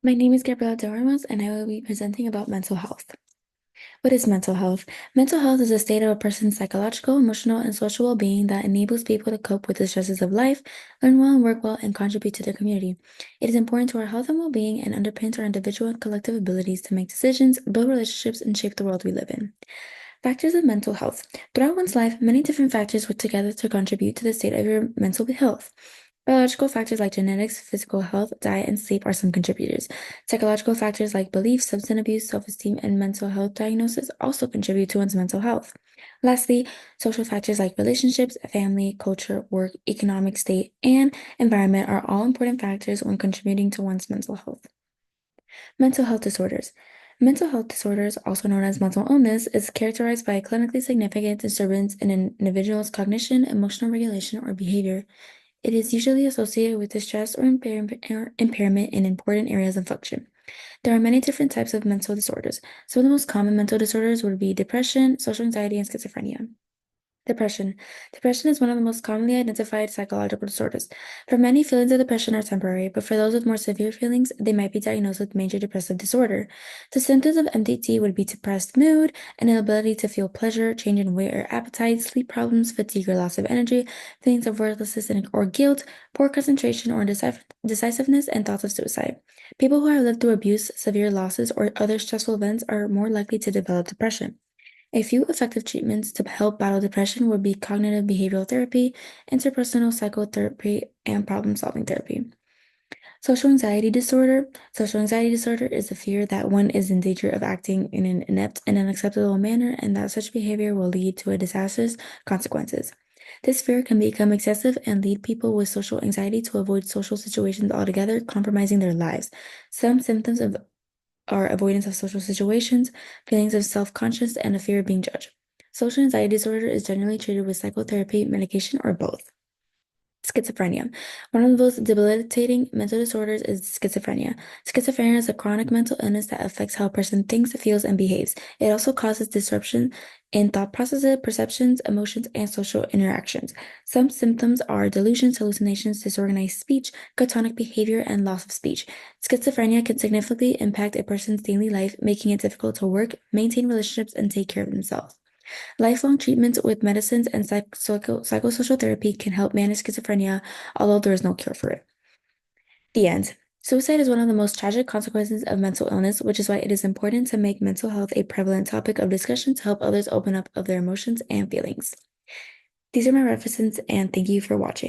My name is Gabriela de Ramos, and I will be presenting about mental health. What is mental health? Mental health is a state of a person's psychological, emotional, and social well-being that enables people to cope with the stresses of life, learn well and work well, and contribute to their community. It is important to our health and well-being and underpins our individual and collective abilities to make decisions, build relationships, and shape the world we live in. Factors of mental health. Throughout one's life, many different factors work together to contribute to the state of your mental health. Biological factors like genetics, physical health, diet, and sleep are some contributors. Psychological factors like beliefs, substance abuse, self-esteem, and mental health diagnosis also contribute to one's mental health. Lastly, social factors like relationships, family, culture, work, economic state, and environment are all important factors when contributing to one's mental health. Mental health disorders. Mental health disorders, also known as mental illness, is characterized by a clinically significant disturbance in an individual's cognition, emotional regulation, or behavior. It is usually associated with distress or impairment in important areas of function. There are many different types of mental disorders. Some of the most common mental disorders would be depression, social anxiety, and schizophrenia. Depression. Depression is one of the most commonly identified psychological disorders. For many, feelings of depression are temporary, but for those with more severe feelings, they might be diagnosed with major depressive disorder. The symptoms of MDD would be depressed mood, an inability to feel pleasure, change in weight or appetite, sleep problems, fatigue or loss of energy, feelings of worthlessness or guilt, poor concentration or decisiveness, and thoughts of suicide. People who have lived through abuse, severe losses, or other stressful events are more likely to develop depression. A few effective treatments to help battle depression would be cognitive behavioral therapy, interpersonal psychotherapy, and problem-solving therapy. Social anxiety disorder. Social anxiety disorder is the fear that one is in danger of acting in an inept and unacceptable manner and that such behavior will lead to a disastrous consequences. This fear can become excessive and lead people with social anxiety to avoid social situations altogether, compromising their lives. Some symptoms of are avoidance of social situations, feelings of self-conscious, and a fear of being judged. Social anxiety disorder is generally treated with psychotherapy, medication, or both. Schizophrenia. One of the most debilitating mental disorders is schizophrenia. Schizophrenia is a chronic mental illness that affects how a person thinks, feels, and behaves. It also causes disruption in thought processes, perceptions, emotions, and social interactions. Some symptoms are delusions, hallucinations, disorganized speech, catatonic behavior, and loss of speech. Schizophrenia can significantly impact a person's daily life, making it difficult to work, maintain relationships, and take care of themselves. Lifelong treatments with medicines and psychosocial therapy can help manage schizophrenia, although there is no cure for it. The end. Suicide is one of the most tragic consequences of mental illness, which is why it is important to make mental health a prevalent topic of discussion to help others open up of their emotions and feelings. These are my references, and thank you for watching.